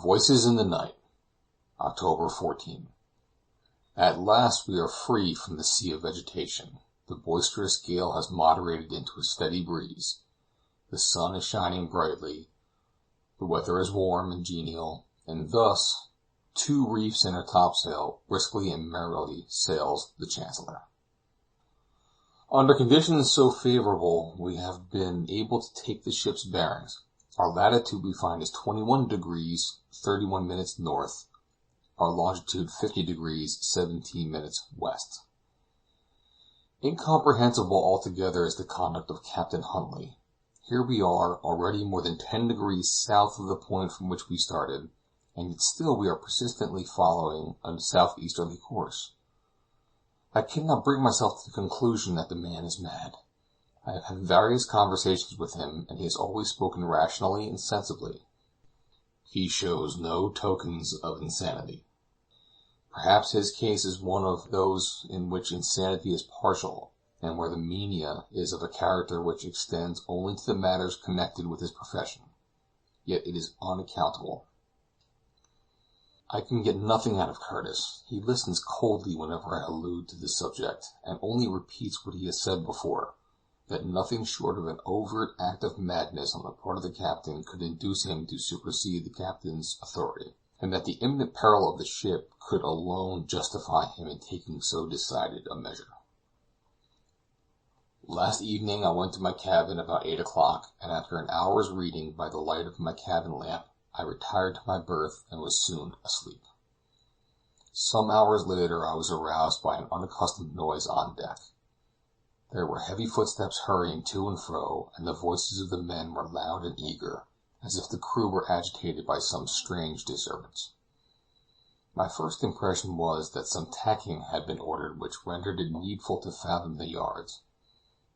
Voices in the Night, October 14. At last we are free from the sea of vegetation. The boisterous gale has moderated into a steady breeze. The sun is shining brightly. The weather is warm and genial, and thus, two reefs in her topsail, briskly and merrily sails the Chancellor. Under conditions so favorable, we have been able to take the ship's bearings. Our latitude we find is 21 degrees 31 minutes north, our longitude 50 degrees 17 minutes west. Incomprehensible altogether is the conduct of Captain Huntley. Here we are, already more than 10 degrees south of the point from which we started, and yet still we are persistently following a southeasterly course. I cannot bring myself to the conclusion that the man is mad. I have had various conversations with him, and he has always spoken rationally and sensibly. He shows no tokens of insanity. Perhaps his case is one of those in which insanity is partial, and where the mania is of a character which extends only to the matters connected with his profession. Yet it is unaccountable. I can get nothing out of Curtis. He listens coldly whenever I allude to the subject, and only repeats what he has said before, that nothing short of an overt act of madness on the part of the captain could induce him to supersede the captain's authority, and that the imminent peril of the ship could alone justify him in taking so decided a measure. Last evening I went to my cabin about 8 o'clock, and after an hour's reading by the light of my cabin lamp, I retired to my berth and was soon asleep. Some hours later I was aroused by an unaccustomed noise on deck. There were heavy footsteps hurrying to and fro, and the voices of the men were loud and eager, as if the crew were agitated by some strange disturbance. My first impression was that some tacking had been ordered which rendered it needful to fathom the yards,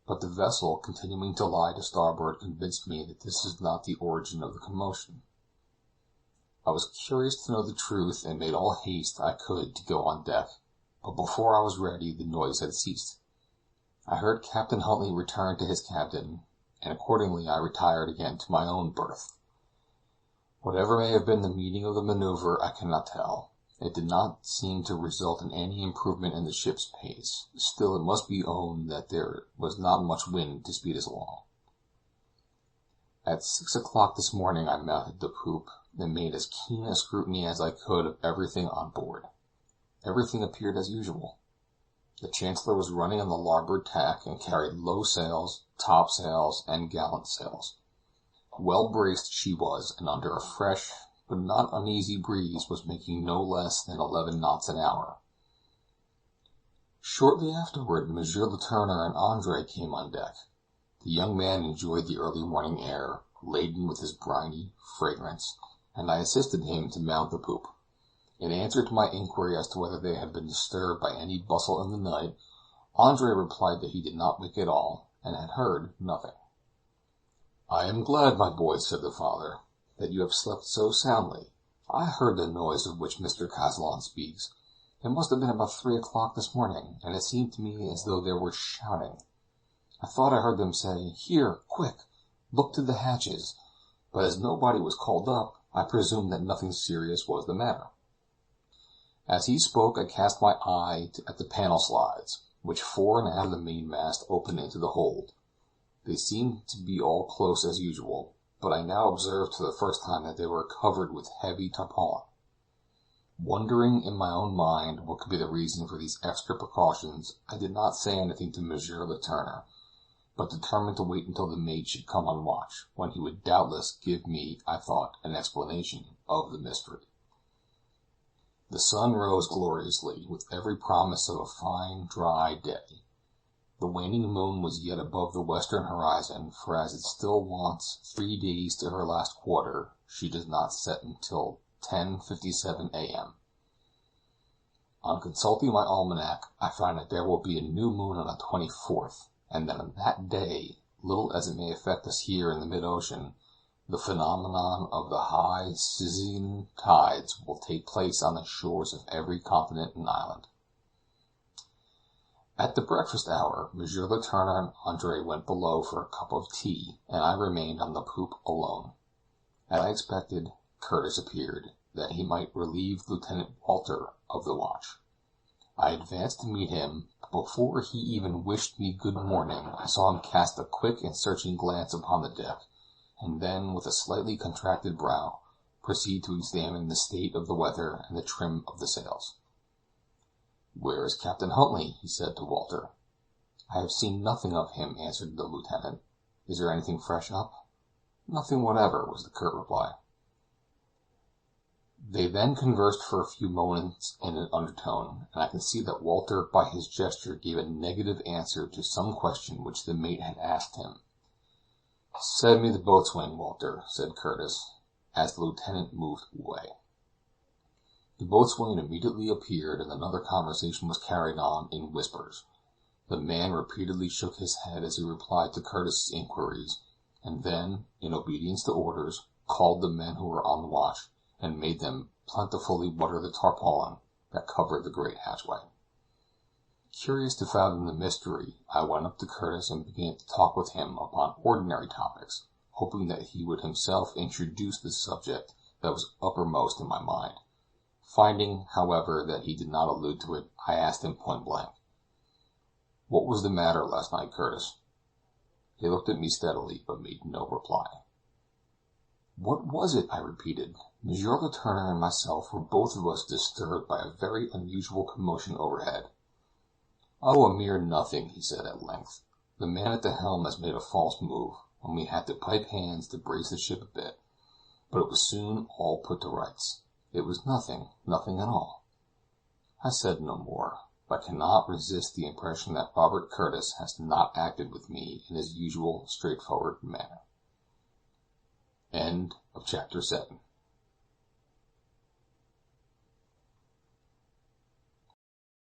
but the vessel continuing to lie to starboard convinced me that this is not the origin of the commotion. I was curious to know the truth, and made all haste I could to go on deck, but before I was ready the noise had ceased. I heard Captain Huntley return to his cabin, and accordingly I retired again to my own berth. Whatever may have been the meaning of the maneuver I cannot tell. It did not seem to result in any improvement in the ship's pace. Still it must be owned that there was not much wind to speed us along. At 6 o'clock this morning I mounted the poop, and made as keen a scrutiny as I could of everything on board. Everything appeared as usual. The Chancellor was running on the larboard tack, and carried low sails, topsails, and gallant sails. Well braced she was, and under a fresh but not uneasy breeze was making no less than 11 knots an hour. Shortly afterward Monsieur Letourneur and Andre came on deck. The young man enjoyed the early morning air, laden with his briny fragrance, and I assisted him to mount the poop. In answer to my inquiry as to whether they had been disturbed by any bustle in the night, Andre replied that he did not wake at all, and had heard nothing. "I am glad, my boy," said the father, "that you have slept so soundly. I heard the noise of which Mr. Kazallon speaks. It must have been about 3 o'clock this morning, and it seemed to me as though they were shouting. I thought I heard them say, 'Here, quick, look to the hatches,' but as nobody was called up, I presumed that nothing serious was the matter." As he spoke I cast my eye at the panel slides, which fore and aft of the mainmast open into the hold. They seemed to be all close as usual, but I now observed for the first time that they were covered with heavy tarpaulin. Wondering in my own mind what could be the reason for these extra precautions, I did not say anything to Monsieur Letourneur, but determined to wait until the mate should come on watch, when he would doubtless give me, I thought, an explanation of the mystery. The sun rose gloriously, with every promise of a fine, dry day. The waning moon was yet above the western horizon, for as it still wants 3 days to her last quarter, she does not set until 10:57 a.m. On consulting my almanac, I find that there will be a new moon on the 24th, and that on that day, little as it may affect us here in the mid-ocean, the phenomenon of the high Cyclopean tides will take place on the shores of every continent and island. At the breakfast hour, Monsieur Letourneur and Andre went below for a cup of tea, and I remained on the poop alone. As I expected, Curtis appeared, that he might relieve Lieutenant Walter of the watch. I advanced to meet him, but before he even wished me good morning, I saw him cast a quick and searching glance upon the deck, and then, with a slightly contracted brow, proceed to examine the state of the weather and the trim of the sails. "Where is Captain Huntley?" he said to Walter. "I have seen nothing of him," answered the lieutenant. "Is there anything fresh up?" "Nothing whatever," was the curt reply. They then conversed for a few moments in an undertone, and I can see that Walter by his gesture gave a negative answer to some question which the mate had asked him. "Send me the boatswain, Walter," said Curtis, as the lieutenant moved away. The boatswain immediately appeared, and another conversation was carried on in whispers. The man repeatedly shook his head as he replied to Curtis's inquiries, and then, in obedience to orders, called the men who were on the watch, and made them plentifully water the tarpaulin that covered the great hatchway. Curious to fathom the mystery, I went up to Curtis and began to talk with him upon ordinary topics, hoping that he would himself introduce the subject that was uppermost in my mind. Finding, however, that he did not allude to it, I asked him point blank, "What was the matter last night, Curtis?" He looked at me steadily, but made no reply. "What was it?" I repeated. Monsieur Letourneur and myself were both of us disturbed by a very unusual commotion overhead. "Oh, a mere nothing," he said at length. "The man at the helm has made a false move, and we had to pipe hands to brace the ship a bit, but it was soon all put to rights. It was nothing at all." I said no more, but I cannot resist the impression that Robert Curtis has not acted with me in his usual straightforward manner. Chapter 7.